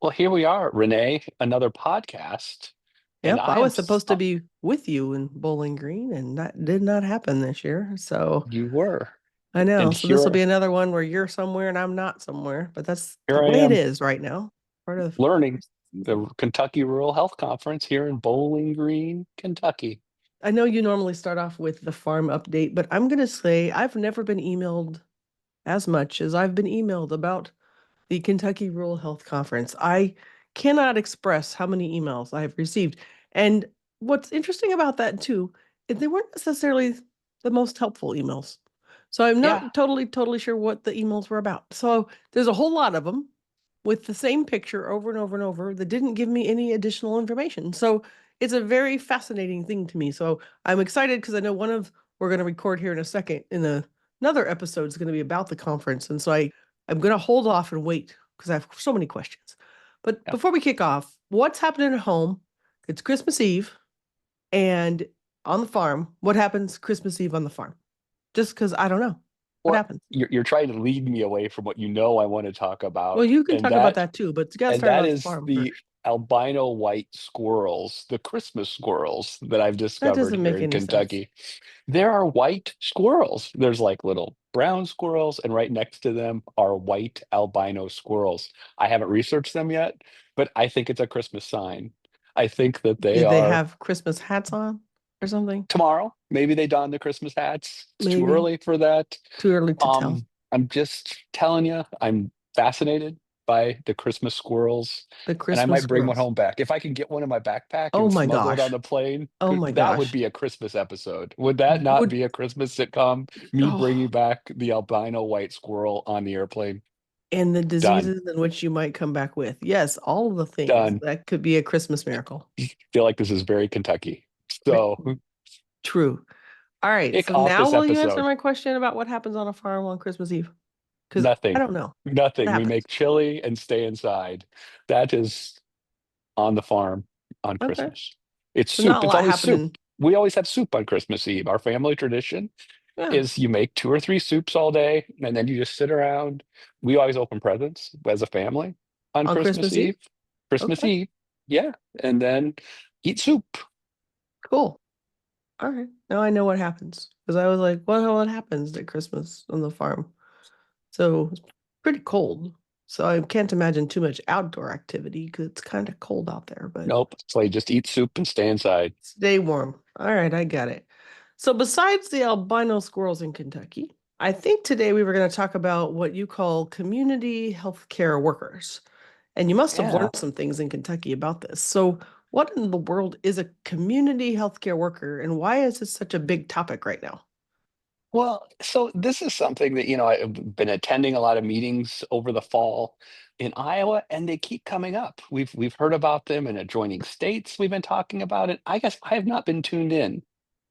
Well, here we are, Renee, another podcast, and Yep, I I am was supposed to be with you in Bowling Green, and that did not happen this year. So you were, I know. and So this will here be another one where you're somewhere and I'm not somewhere, but that's here the I way it am is right now. Part of learning season. the Kentucky Rural Health Conference here in Bowling Green, Kentucky. I know you normally start off with the farm update, but I'm going to say I've never been emailed as much as I've been emailed about the Kentucky Rural Health Conference. I cannot express how many emails I have received. And what's interesting about that too is they weren't necessarily the most helpful emails. So I'm Yeah, not totally sure what the emails were about. So there's a whole lot of them with the same picture over and over and over that didn't give me any additional information. So it's a very fascinating thing to me. So I'm excited because I know we're going to record here in a second another episode is going to be about the conference. And so I'm going to hold off and wait because I have so many questions. But yeah. before we kick off, what's happening at home? It's Christmas Eve and on the farm. What happens Christmas Eve on the farm? Just because I don't know. What Well, happens? you're trying to lead me away from what you know I want to talk Well, about, you can and talk about that that too, but you got to and start that about the is farm the first. albino white squirrels, the Christmas squirrels that I've That discovered doesn't here make in any sense. Kentucky. There are white squirrels. There's like little brown squirrels, and right next to them are white albino squirrels. I haven't researched them yet, but I think it's a Christmas sign. I think that they Do they are have Christmas hats on or something? tomorrow. Maybe they don the Christmas hats. It's too Maybe. early for that. Too early to tell. I'm just telling you, I'm fascinated by the Christmas squirrels, The and I Christmas might bring one squirrels. home back. If I can get one in my backpack Oh and my smuggle it on gosh. the plane, Oh my that would gosh. be a Christmas episode. Would that not Would be a Christmas sitcom? Me bringing oh, back the albino white squirrel on the airplane. and the Done. diseases in which you might come back with. Yes, all of the things. Done. That could be a Christmas miracle. Feel like this is very Kentucky. Right. So True. All right. kick So off now this will you answer episode. my question about what happens on a farm on Christmas Eve? Because I Nothing. don't know what Nothing. We happens. make chili and stay inside. That is on the farm on Okay. Christmas. It's So not soup. a It's lot always soup. happening. We always have soup on Christmas Eve. Our family tradition Yeah. is you make two or three soups all day and then you just sit around. We always open presents as a family on On Christmas Christmas Eve? Eve. Christmas Okay. Eve. Yeah. And then eat soup. Cool. All right. Now I know what happens. Because I was like, what happens at Christmas on the farm? So it's pretty cold. So I can't imagine too much outdoor activity because it's kind of cold out there, but Nope. So you just eat soup and stay inside. stay warm. All right, I got it. So besides the albino squirrels in Kentucky, I think today we were going to talk about what you call community healthcare workers. And you must have Yeah. learned some things in Kentucky about this. So what in the world is a community healthcare worker and why is this such a big topic right now? Well, so this is something that, I've been attending a lot of meetings over the fall in Iowa, and they keep coming up. We've heard about them in adjoining states. We've been talking about it. I guess I have not been tuned in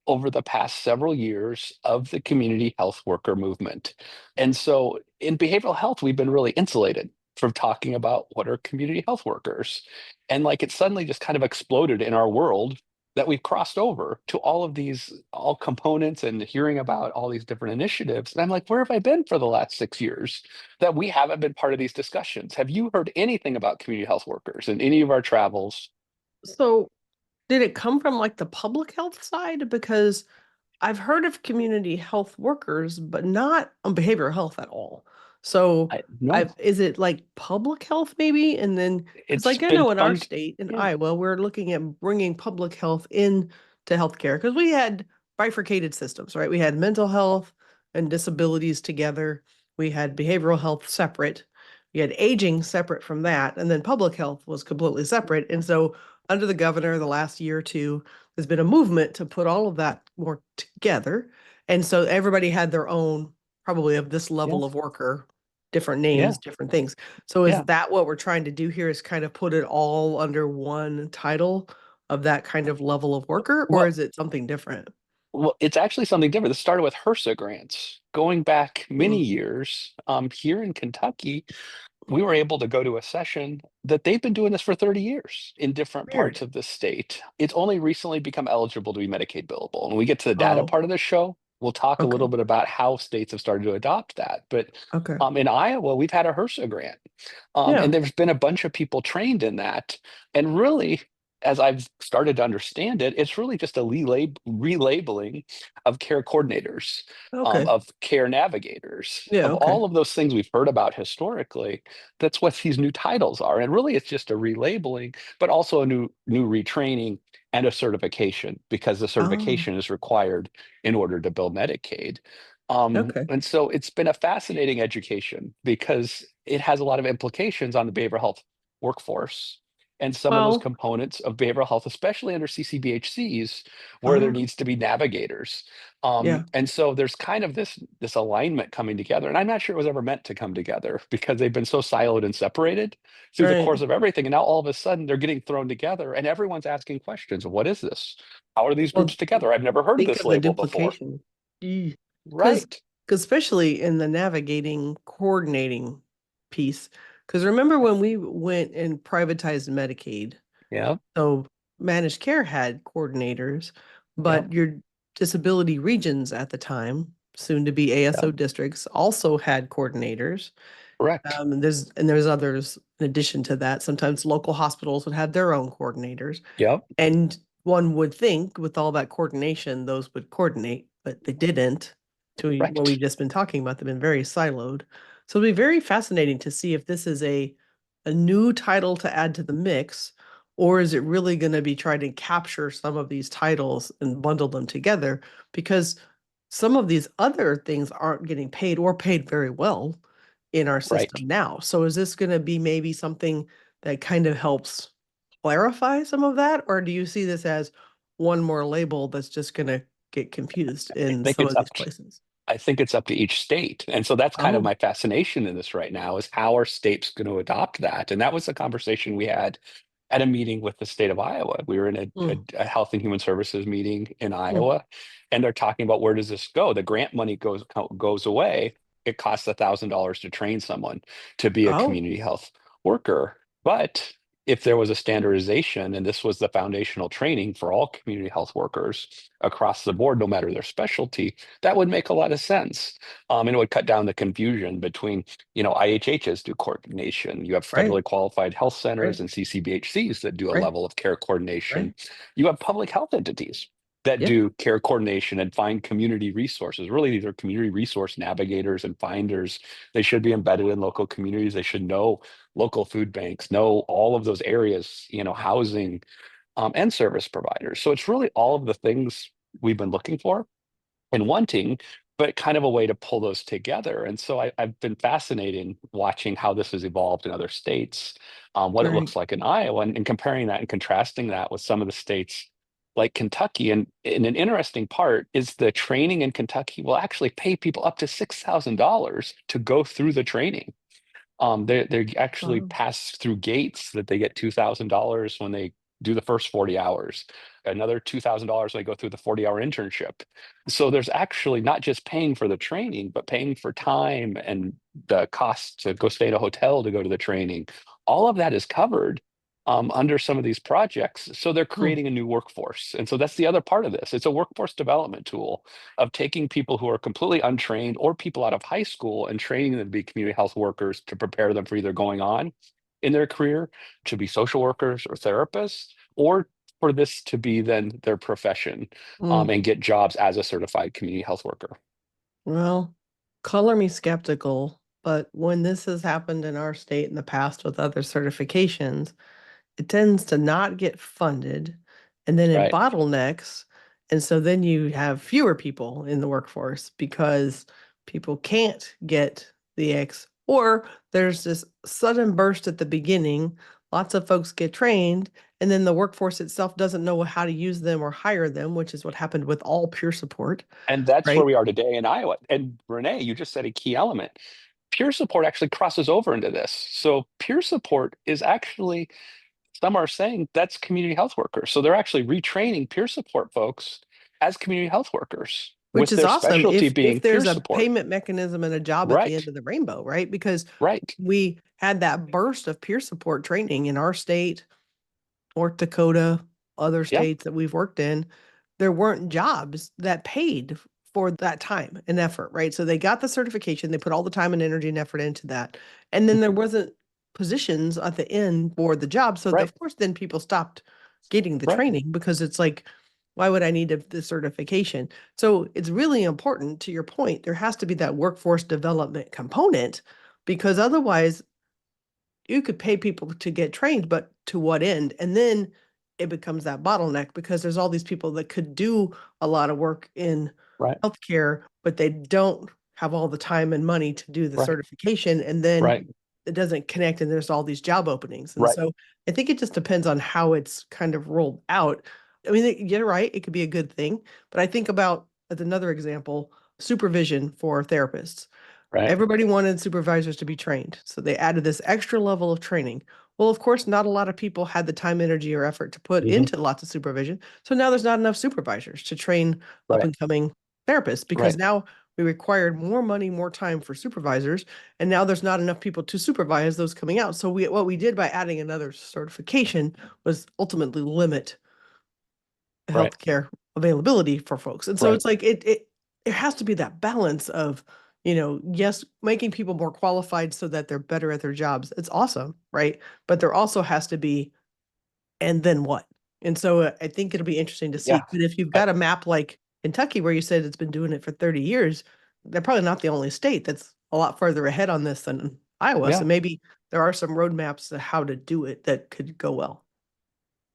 over the past several years of the community health worker movement. And so in behavioral health, we've been really insulated from talking about what are community health workers. And like it suddenly just kind of exploded in our world that we've crossed over to all of these all components and hearing about all these different initiatives. And I'm like, where have I been for the last 6 years that we haven't been part of these discussions? Have you heard anything about community health workers in any of our travels? So did it come from like the public health side? Because I've heard of community health workers, but not on behavioral health at all. So No, is it like public health maybe? And then, because it's like I been know in our fun. state, in Yeah. Iowa, we're looking at bringing public health in to healthcare because we had bifurcated systems, right? We had mental health and disabilities together. We had behavioral health separate. We had aging separate from that. And then public health was completely separate. And so under the governor, the last year or two, there's been a movement to put all of that more together. And so everybody had their own, probably of this Yeah. level of worker, different Yeah. names, different things. So is Yeah. that what we're trying to do here is kind of put it all under one title of that kind of level of worker, or Well, is it something different? it's actually something different. This started with HRSA grants going back many Hmm. years. Here in Kentucky, we were able to go to a session that they've been doing this for 30 years in different parts Weird. of the state. It's only recently become eligible to be Medicaid billable. And we get to the data Oh, part of the show. We'll talk a little Okay. bit about how states have started to adopt that. But Okay. in Iowa, we've had a HRSA grant, and Yeah. there's been a bunch of people trained in that. And really, as I've started to understand it, it's really just a relabeling of care coordinators, Okay. of care navigators, Yeah. of Okay. all of those things we've heard about historically. That's what these new titles are. And really, it's just a relabeling, but also a new retraining and a certification, because the Oh, certification is required in order to bill Medicaid. okay. And so it's been a fascinating education because it has a lot of implications on the behavioral health workforce and some of those Well, components of behavioral health, especially under CCBHCs, where there uh, needs to be navigators. yeah. And so there's kind of this alignment coming together. And I'm not sure it was ever meant to come together because they've been so siloed and separated through the Right. course of everything. And now all of a sudden they're getting thrown together and everyone's asking questions. What is this? How are these groups Well, together? I've never heard of think this of the label before. duplication. Because Right. especially in the navigating, coordinating piece. Because remember when we went and privatized Medicaid, Yeah. so managed care had coordinators, Yep. but your disability regions at the time, soon to be ASO Yep. districts, also had coordinators. Correct. And there's others in addition to that. Sometimes local hospitals would have their own coordinators. Yep. And one would think with all that coordination, those would coordinate, but they didn't. To what Right. we've just been talking about, they've been very siloed. So it'll be very fascinating to see if this is a new title to add to the mix, or is it really going to be trying to capture some of these titles and bundle them together? Because some of these other things aren't getting paid or paid very well in our Right. system now. So is this going to be maybe something that kind of helps clarify some of that? Or do you see this as one more label that's just going to get confused I in think some it's of these up places? I think it's up to each state. And so that's kind of Oh, my fascination in this right now is how are states going to adopt that? And that was a conversation we had at a meeting with the state of Iowa. We were in mm, a Health and Human Services meeting in mm. Iowa, and they're talking about where does this go? The grant money goes away. It costs $1,000 to train someone to be a Oh, community health worker. But if there was a standardization and this was the foundational training for all community health workers across the board, no matter their specialty, that would make a lot of sense. And it would cut down the confusion between, IHHs do coordination. You have right, federally qualified health centers right, and CCBHCs that do a right, level of care coordination. right. You have public health entities that Yeah, do care coordination and find community resources. Really, these are community resource navigators and finders. They should be embedded in local communities. They should know local food banks, know all of those areas, housing, and service providers. So it's really all of the things we've been looking for and wanting, but kind of a way to pull those together. And so I've been fascinated watching how this has evolved in other states, what it right. looks like in Iowa, and comparing that and contrasting that with some of the states like Kentucky. And an interesting part is the training in Kentucky will actually pay people up to $6,000 to go through the training. They actually Wow. pass through gates that they get $2,000 when they do the first 40 hours, another $2,000 when they go through the 40-hour internship. So there's actually not just paying for the training, but paying for time and the cost to go stay in a hotel to go to the training. All of that is covered under some of these projects. So they're Hmm. creating a new workforce. And so that's the other part of this. It's a workforce development tool of taking people who are completely untrained or people out of high school and training them to be community health workers to prepare them for either going on in their career to be social workers or therapists, or for this to be then their profession, Mm. and get jobs as a certified community health worker. Well, color me skeptical, but when this has happened in our state in the past with other certifications, it tends to not get funded and then it Right. bottlenecks. And so then you have fewer people in the workforce because people can't get the X, or there's this sudden burst at the beginning. Lots of folks get trained, and then the workforce itself doesn't know how to use them or hire them, which is what happened with all peer support, And that's where right? we are today in Iowa. And Renee, you just said a key element. Peer support actually crosses over into this. So peer support is actually, some are saying that's community health workers. So they're actually retraining peer support folks as community health workers Which with is their awesome specialty if being there's peer a support. payment mechanism and a job at the Right, end of the rainbow, right? Because right. we had that burst of peer support training in our state, North Dakota, other Yeah. states that we've worked in. There weren't jobs that paid for that time and effort, right? So they got the certification, they put all the time and energy and effort into that. And then there Mhm. wasn't positions at the end for the job. So Right. of course, then people stopped getting the Right. training because it's like, why would I need the certification? So it's really important to your point. There has to be that workforce development component because otherwise you could pay people to get trained, but to what end? And then it becomes that bottleneck because there's all these people that could do a lot of work in Right. healthcare, but they don't have all the time and money to do the Right. certification. And then Right. it doesn't connect, and there's all these job openings. And Right. so I think it just depends on how it's kind of rolled out. I mean, you're right, it could be a good thing, but I think about as another example, supervision for therapists. Right. Everybody wanted supervisors to be trained. So they added this extra level of training. Well, of course, not a lot of people had the time, energy, or effort to put Hmm. into lots of supervision. So now there's not enough supervisors to train up Right. and coming therapists because Right. now we required more money, more time for supervisors. And now there's not enough people to supervise those coming out. So what we did by adding another certification was ultimately limit Right. healthcare availability for folks. And so Right. it's like it has to be that balance of, yes, making people more qualified so that they're better at their jobs. It's awesome, right? But there also has to be, and then what? And so I think it'll be interesting to see. Yeah. But if you've I, got a map like Kentucky where you said it's been doing it for 30 years, they're probably not the only state that's a lot further ahead on this than Iowa. So yeah. maybe there are some roadmaps to how to do it that could go well.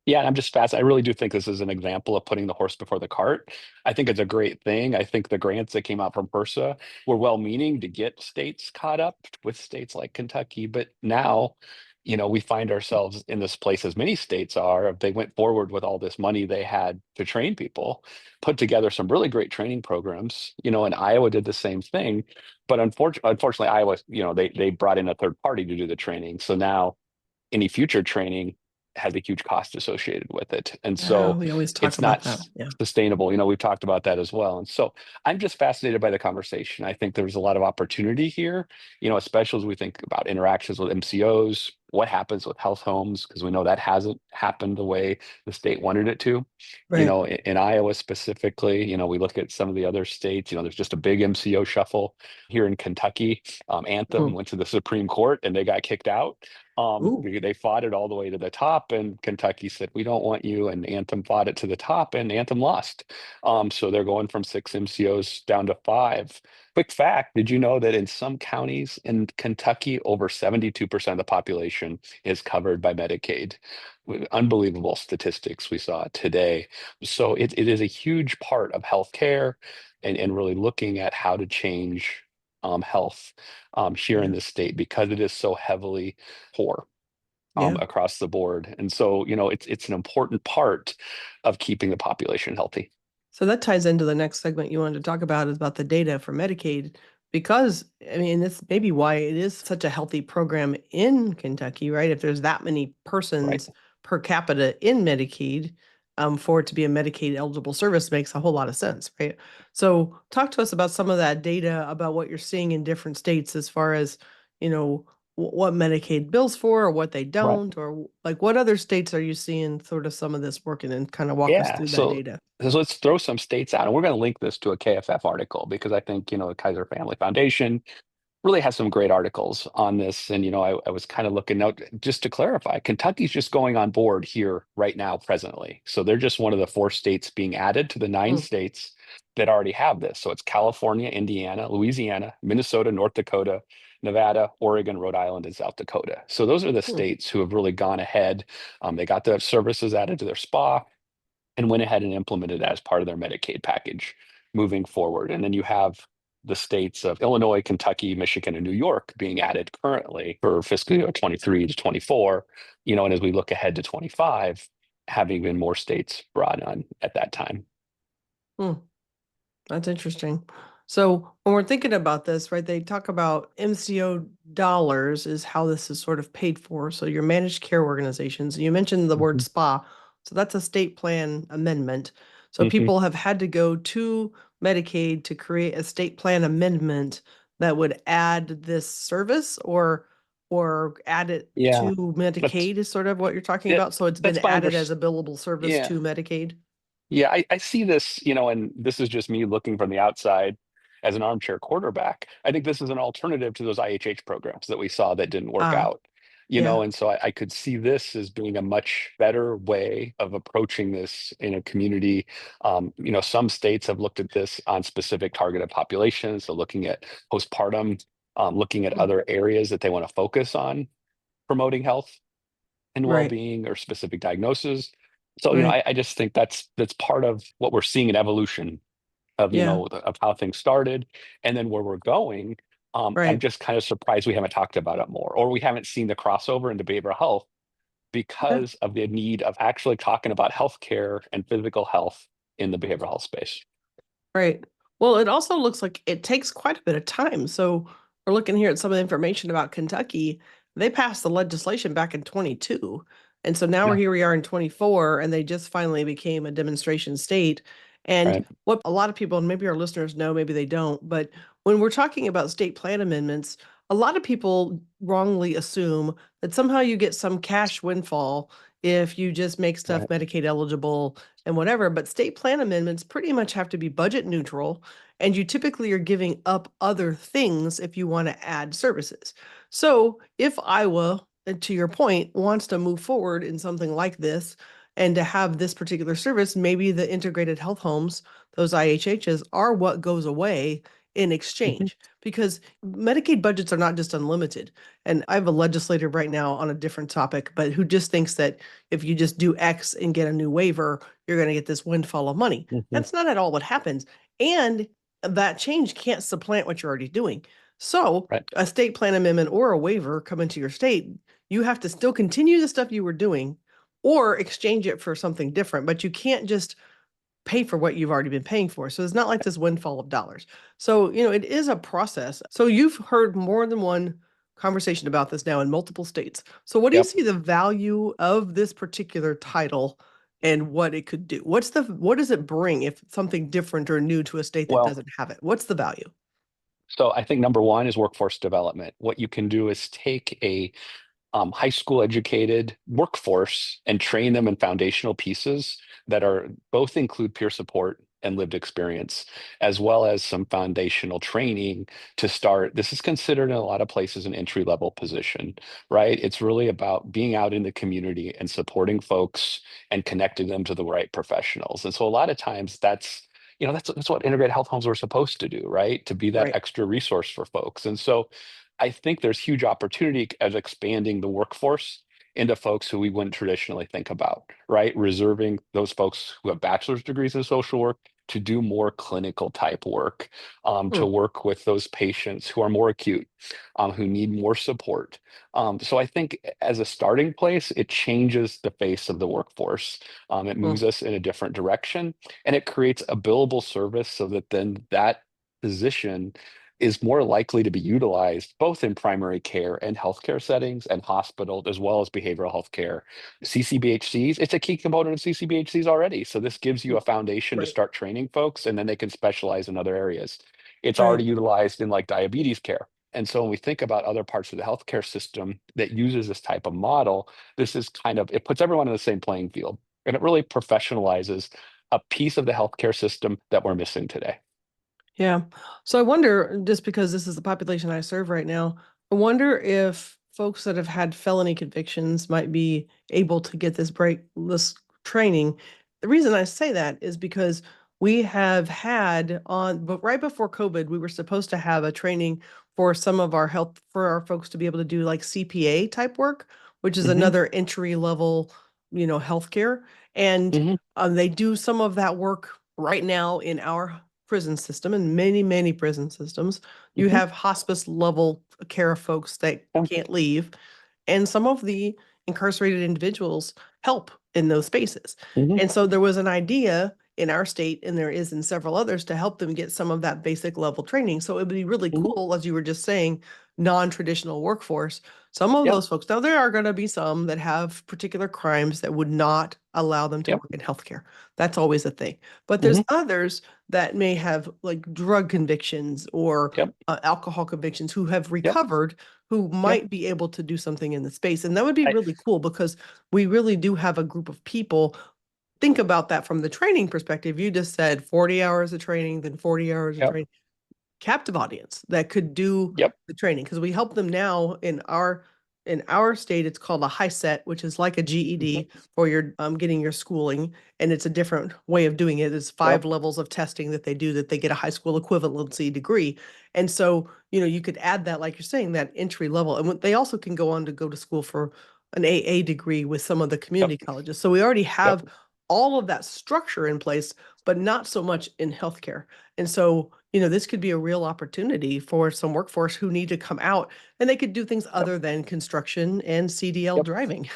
Yeah, and I'm just fascinated. I really do think this is an example of putting the horse before the cart. I think it's a great thing. I think the grants that came out from HRSA were well-meaning to get states caught up with states like Kentucky, but now, we find ourselves in this place as many states are. If they went forward with all this money they had to train people, put together some really great training programs, and Iowa did the same thing. But unfortunately, Iowa, they brought in a third party to do the training. So now any future training has a huge cost associated with it. And Yeah, so we always talk it's about not that. Yeah. sustainable. We've talked about that as well. And so I'm just fascinated by the conversation. I think there's a lot of opportunity here, especially as we think about interactions with MCOs, what happens with health homes, because we know that hasn't happened the way the state wanted it to. Right. In Iowa specifically, we look at some of the other states, there's just a big MCO shuffle here in Kentucky. Anthem Mm. went to the Supreme Court and they got kicked out. Ooh. They fought it all the way to the top, and Kentucky said, "We don't want you." And Anthem fought it to the top, and Anthem lost. So they're going from 6 MCOs down to 5. Quick fact: did you know that in some counties in Kentucky, over 72% of the population is covered by Medicaid? Unbelievable statistics we saw today. So it is a huge part of healthcare and really looking at how to change health here in Yeah. this state because it is so heavily poor Yeah. across the board. And so, it's an important part of keeping the population healthy. So that ties into the next segment you wanted to talk about is about the data for Medicaid, because I mean, that's maybe why it is such a healthy program in Kentucky, right? If there's that many Right. persons per capita in Medicaid, for it to be a Medicaid eligible service makes a whole lot of sense, right? So talk to us about some of that data about what you're seeing in different states as far as, what Medicaid bills for or what they Right. don't, or like what other states are you seeing sort of some of this working, and kind of walk us Yeah. through that So, data. let's throw some states out, and we're going to link this to a KFF article because I think, the Kaiser Family Foundation really has some great articles on this. And, I was kind of looking out just to clarify, Kentucky's just going on board here right now, presently. So they're just one of the 4 states being added to the 9 states that already have this. So it's California, Indiana, Louisiana, Minnesota, North Dakota, Nevada, Oregon, Rhode Island, and South Dakota. So those are the Hmm. states who have really gone ahead. They got the services added to their SPA and went ahead and implemented it as part of their Medicaid package moving forward. And then you have the states of Illinois, Kentucky, Michigan, and New York being added currently for fiscal year 23 to 24, and as we look ahead to 25, having even more states brought on at that time. Hmm. That's interesting. So when we're thinking about this, right, they talk about MCO dollars is how this is sort of paid for. So your managed care organizations, you mentioned the word Mhm. SPA. So that's a state plan amendment. So Mhm. people have had to go to Medicaid to create a state plan amendment that would add this service, or add it Yeah, to that's Medicaid is sort of what you're talking it. about. So it's been That's my added as understanding. a billable service Yeah. to Medicaid. Yeah, I see this, and this is just me looking from the outside as an armchair quarterback. I think this is an alternative to those IHH programs that we saw that didn't work Ah, out. yeah, And so I could see this as being a much better way of approaching this in a community. Some states have looked at this on specific targeted populations, so looking at postpartum, looking at mm, other areas that they want to focus on promoting health and right, well-being or specific diagnoses. So, right, I just think that's part of what we're seeing in evolution of, yeah, of how things started and then where we're going. I'm right. just kind of surprised we haven't talked about it more, or we haven't seen the crossover into behavioral health Yeah. because of the need of actually talking about healthcare and physical health in the behavioral health space. Right. Well, it also looks like it takes quite a bit of time. So we're looking here at some of the information about Kentucky. They passed the legislation back in 22. And so now Yeah, we are in 24, and they just finally became a demonstration state. And right, what a lot of people, and maybe our listeners know, maybe they don't, but when we're talking about state plan amendments, a lot of people wrongly assume that somehow you get some cash windfall if you just make stuff right. Medicaid eligible and whatever. But state plan amendments pretty much have to be budget neutral, and you typically are giving up other things if you want to add services. So if Iowa, to your point, wants to move forward in something like this and to have this particular service, maybe the integrated health homes, those IHHs, are what goes away in Mhm, exchange, because Medicaid budgets are not just unlimited. And I have a legislator right now on a different topic, but who just thinks that if you just do X and get a new waiver, you're going to get this windfall of money. mhm, That's not at all what happens. And that change can't supplant what you're already doing. So, right. a state plan amendment or a waiver come into your state, you have to still continue the stuff you were doing or exchange it for something different, but you can't just pay for what you've already been paying for. So it's not like this windfall of dollars. So, it is a process. So you've heard more than one conversation about this now in multiple states. So what do you Yep. see the value of this particular title and what it could do? What does it bring if it's something different or new to a state that Well, doesn't have it? What's the value? so I think number one is workforce development. What you can do is take a high school educated workforce and train them in foundational pieces that are both include peer support and lived experience, as well as some foundational training to start. This is considered in a lot of places an entry level position, right? It's really about being out in the community and supporting folks and connecting them to the right professionals. And so a lot of times that's what integrated health homes were supposed to do, right? To be that Right. extra resource for folks. And so I think there's huge opportunity as expanding the workforce into folks who we wouldn't traditionally think about, right? Reserving those folks who have bachelor's degrees in social work to do more clinical type work, to Hmm. work with those patients who are more acute, who need more support. So I think as a starting place, it changes the face of the workforce. It Hmm. moves us in a different direction, and it creates a billable service so that then that position is more likely to be utilized both in primary care and healthcare settings and hospitals, as well as behavioral health care. CCBHCs, it's a key component of CCBHCs already. So this gives you a foundation to Right. start training folks, and then they can specialize in other areas. It's already Right. utilized in like diabetes care. And so when we think about other parts of the healthcare system that uses this type of model, this is it puts everyone in the same playing field, and it really professionalizes a piece of the healthcare system that we're missing today. Yeah. So I wonder, just because this is the population I serve right now, I wonder if folks that have had felony convictions might be able to get this training. The reason I say that is because we have had but right before COVID, we were supposed to have a training for some of our health, for our folks to be able to do like CPA type work, which is Hmm. another entry level, healthcare. And Hmm. they do some of that work right now in our prison system, and many, many prison systems. You Hmm. have hospice level care of folks that can't leave, and some of the incarcerated individuals help in those spaces. Hmm. And so there was an idea in our state, and there is in several others, to help them get some of that basic level training. So it would be really Hmm. cool, as you were just saying, non-traditional workforce. Some of Yep. those folks, now there are going to be some that have particular crimes that would not allow them to Yep. work in healthcare. That's always a thing. But there's Hmm. others that may have like drug convictions or Yep. alcohol convictions who have Yep. recovered, who Yep. might be able to do something in the space. And that would be I, really cool, because we really do have a group of people think about that from the training perspective, you just said 40 hours of training, then 40 hours of Yep. training. Captive audience that could do Yep. the training because we help them now in our state. It's called a high set, which is like a Mhm. GED for your getting your schooling, and it's a different way of doing it. It's five Yep. levels of testing that they do that they get a high school equivalency degree. And so you could add that, like you're saying, that entry level, and they also can go on to go to school for an AA degree with some of the Yep. community colleges. So we already Yep. have all of that structure in place, but not so much in healthcare. And so, this could be a real opportunity for some workforce who need to come out and they could do things Yep. other than construction and CDL Yep. driving.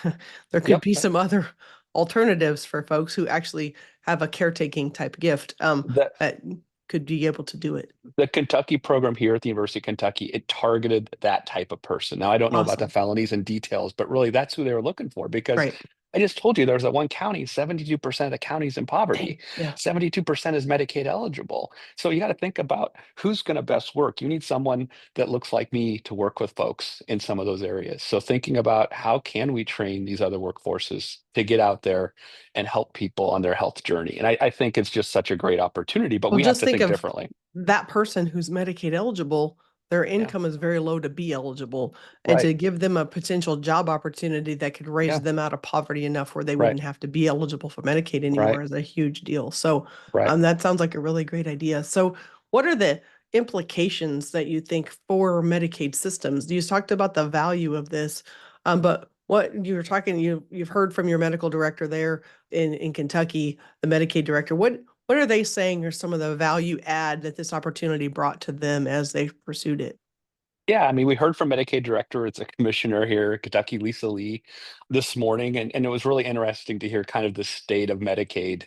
There could Yep. be some other alternatives for folks who actually have a caretaking type gift The that could be able to do it. the Kentucky program here at the University of Kentucky, it targeted that type of person. Now, I don't know about the Awesome. felonies and details, but really that's who they were looking for because Right. I just told you there's that one county, 72% of the county's in poverty, Dang. Yeah. 72% is Medicaid eligible. So you got to think about who's going to best work. You need someone that looks like me to work with folks in some of those areas. So thinking about how can we train these other workforces to get out there and help people on their health journey. And I think it's just such a great opportunity, but Well, we have just to think think of differently. that person who's Medicaid eligible, their Yeah. income is very low to be eligible. And Right. to give them a potential job opportunity that could raise Yeah. them out of poverty enough where they Right. wouldn't have to be eligible for Medicaid anymore Right. is a huge deal. So Right. that sounds like a really great idea. So what are the implications that you think for Medicaid systems? You talked about the value of this, but what you were talking, you've heard from your medical director there in Kentucky, the Medicaid director. What are they saying are some of the value add that this opportunity brought to them as they pursued it? Yeah, I mean, we heard from Medicaid director, it's a commissioner here in Kentucky, Lisa Lee, this morning, and it was really interesting to hear kind of the state of Medicaid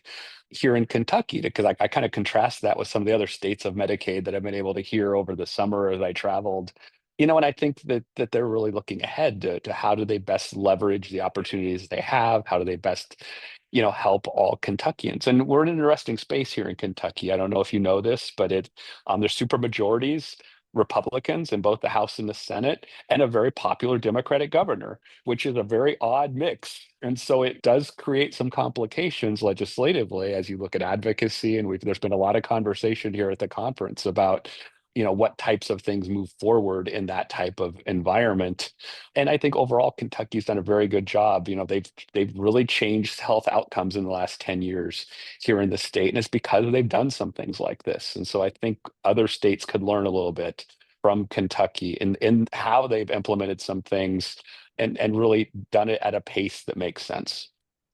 here in Kentucky, because I kind of contrast that with some of the other states of Medicaid that I've been able to hear over the summer as I traveled. And I think that they're really looking ahead to how do they best leverage the opportunities they have? How do they best, help all Kentuckians? And we're in an interesting space here in Kentucky. I don't know if you know this, but there's super majorities. Republicans in both the House and the Senate, and a very popular Democratic governor, which is a very odd mix. And so it does create some complications legislatively as you look at advocacy. And there's been a lot of conversation here at the conference about, what types of things move forward in that type of environment. And I think overall Kentucky's done a very good job. They've really changed health outcomes in the last 10 years here in the state. And it's because they've done some things like this. And so I think other states could learn a little bit from Kentucky in how they've implemented some things and really done it at a pace that makes sense.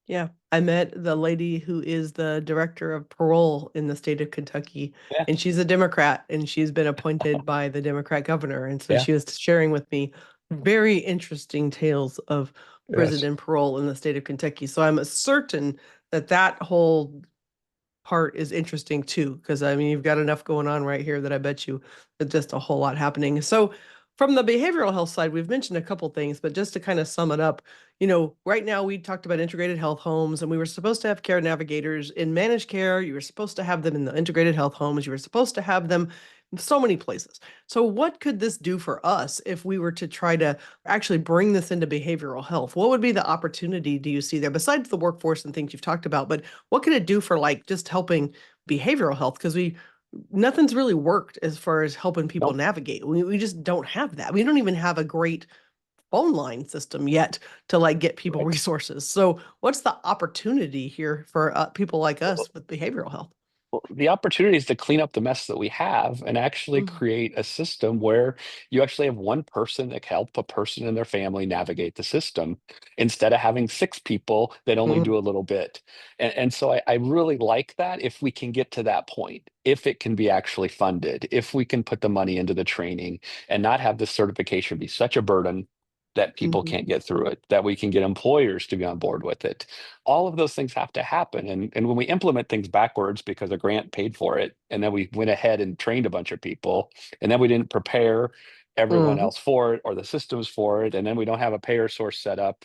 Yeah, I met the lady who is the director of parole in the state of Kentucky, Yeah. and she's a Democrat, and she's been appointed by the Democrat governor. And so Yeah. she was sharing with me very interesting tales of prison Yes. and parole in the state of Kentucky. So I'm certain that that whole part is interesting too, because I mean, you've got enough going on right here that I bet you there's just a whole lot happening. So, from the behavioral health side, we've mentioned a couple things, but just to kind of sum it up, right now we talked about integrated health homes, and we were supposed to have care navigators in managed care. You were supposed to have them in the integrated health homes. You were supposed to have them in so many places. So, what could this do for us if we were to try to actually bring this into behavioral health? What would be the opportunity do you see there besides the workforce and things you've talked about? But what can it do for like just helping behavioral health? Because nothing's really worked as far as helping people Nope. navigate. We just don't have that. We don't even have a great phone line system yet to like get people Right. resources. So what's the opportunity here for people like us with behavioral health? Well, the opportunity is to clean up the mess that we have and actually Mhm. create a system where you actually have one person that can help a person and their family navigate the system instead of having six people that only Mhm. do a little bit. And so I really like that if we can get to that point, if it can be actually funded, if we can put the money into the training and not have the certification be such a burden that people Mhm. can't get through it, that we can get employers to be on board with it. All of those things have to happen. And when we implement things backwards because a grant paid for it, and then we went ahead and trained a bunch of people, and then we didn't prepare everyone Mhm. else for it or the systems for it, and then we don't have a payer source set up,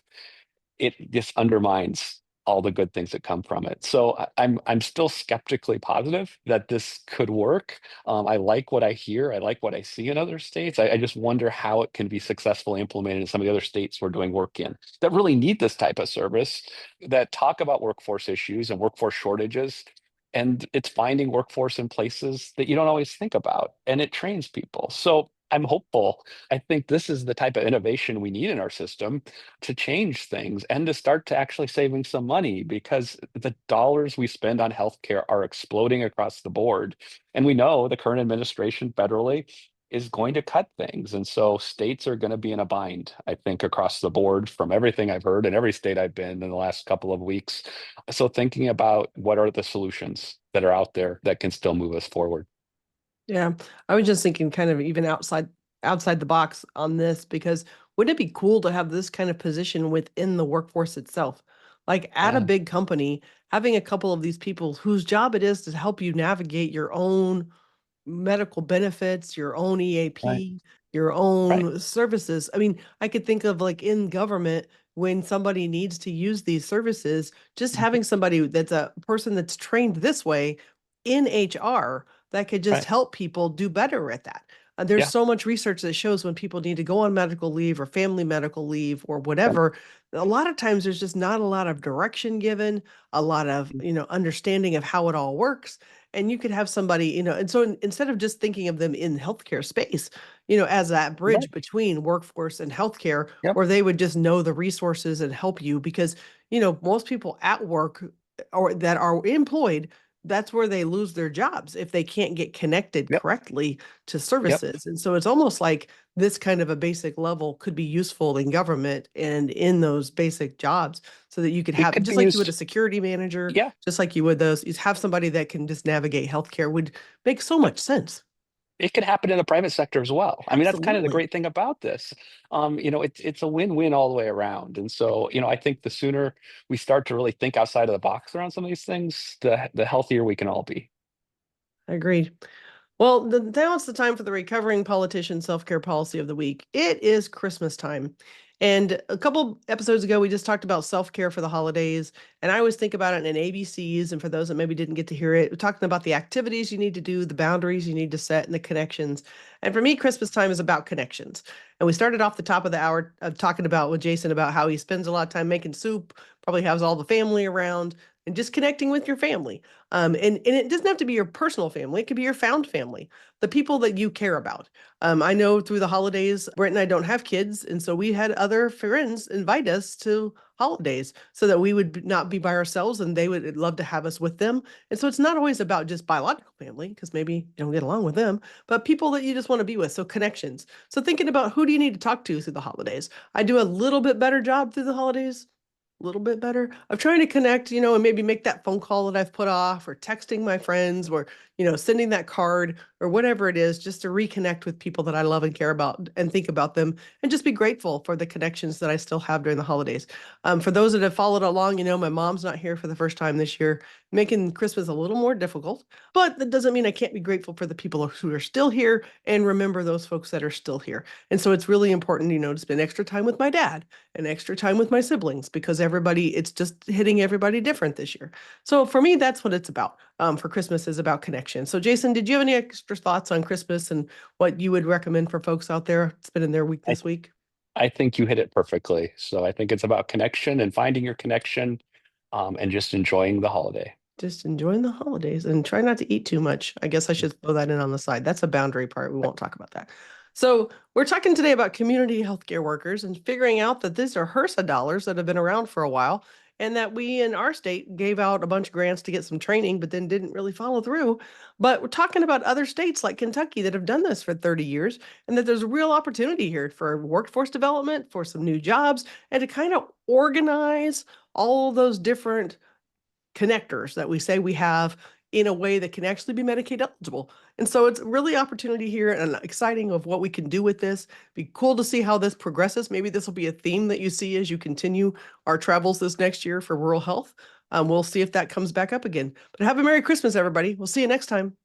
it just undermines all the good things that come from it. So I'm still skeptically positive that this could work. I like what I hear. I like what I see in other states. I just wonder how it can be successfully implemented in some of the other states we're doing work in that really need this type of service, that talk about workforce issues and workforce shortages. And it's finding workforce in places that you don't always think about, and it trains people. So I'm hopeful. I think this is the type of innovation we need in our system to change things and to start to actually saving some money, because the dollars we spend on healthcare are exploding across the board. And we know the current administration federally is going to cut things. And so states are going to be in a bind, I think, across the board from everything I've heard in every state I've been in the last couple of weeks. So thinking about what are the solutions that are out there that can still move us forward. Yeah, I was just thinking kind of even outside the box on this because wouldn't it be cool to have this kind of position within the workforce itself? Like at a Yeah, big company, having a couple of these people whose job it is to help you navigate your own medical benefits, your own right, EAP, your right. own services. I mean, I could think of like in government when somebody needs to use these services, just Mhm. having somebody that's a person that's trained this way in HR that could just Right. help people do better at that. There's Yeah. so much research that shows when people need to go on medical leave or family medical leave or Right. whatever, a lot of times there's just not a lot of direction given, a lot of, understanding of how it all works. And you could have somebody, and so instead of just thinking of them in healthcare space, as that bridge Right. between workforce and healthcare, Yep. where they would just know the resources and help you because, most people at work or that are employed, that's where they lose their jobs if they can't get connected Yep. correctly to Yep. services. And so it's almost like this kind of a basic level could be useful in government and in those basic jobs so that you could It have, could be just like you would a used. security manager, Yeah. just like you would those, you have somebody that can just navigate healthcare would make so much sense. It could happen in the private sector as well. I mean, that's kind of the Absolutely. great thing about this. It's a win-win all the way around. And so, I think the sooner we start to really think outside of the box around some of these things, the healthier we can all be. Agreed. Well, now it's the time for the recovering politician self-care policy of the week. It is Christmas time. And a couple episodes ago, we just talked about self-care for the holidays. And I always think about it in ABCs. And for those that maybe didn't get to hear it, we're talking about the activities you need to do, the boundaries you need to set, and the connections. And for me, Christmas time is about connections. And we started off the top of the hour talking about with Jason about how he spends a lot of time making soup, probably has all the family around, and just connecting with your family. And it doesn't have to be your personal family. It could be your found family, the people that you care about. I know through the holidays, Brent and I don't have kids. And so we had other friends invite us to holidays so that we would not be by ourselves and they would love to have us with them. And so it's not always about just biological family because maybe you don't get along with them, but people that you just want to be with. So connections. So thinking about who do you need to talk to through the holidays? I do a little bit better job through the holidays, little bit better of trying to connect, and maybe make that phone call that I've put off or texting my friends or, sending that card or whatever it is, just to reconnect with people that I love and care about and think about them and just be grateful for the connections that I still have during the holidays. For those that have followed along, my mom's not here for the first time this year, making Christmas a little more difficult, but that doesn't mean I can't be grateful for the people who are still here and remember those folks that are still here. And so it's really important, to spend extra time with my dad and extra time with my siblings because it's just hitting everybody different this year. So for me, that's what it's about. For Christmas is about connection. So Jason, did you have any extra thoughts on Christmas and what you would recommend for folks out there spending their week I, this week? I think you hit it perfectly. So I think it's about connection and finding your connection, and just enjoying the holiday. Just enjoying the holidays and try not to eat too much. I guess I should throw that in on the side. That's a boundary part. We won't talk about that. So we're talking today about community healthcare workers and figuring out that these are HRSA dollars that have been around for a while and that we in our state gave out a bunch of grants to get some training, but then didn't really follow through. But we're talking about other states like Kentucky that have done this for 30 years and that there's a real opportunity here for workforce development, for some new jobs, and to kind of organize all those different connectors that we say we have in a way that can actually be Medicaid eligible. And so it's really opportunity here and exciting of what we can do with this. Be cool to see how this progresses. Maybe this will be a theme that you see as you continue our travels this next year for rural health. We'll see if that comes back up again. But have a Merry Christmas, everybody. We'll see you next time.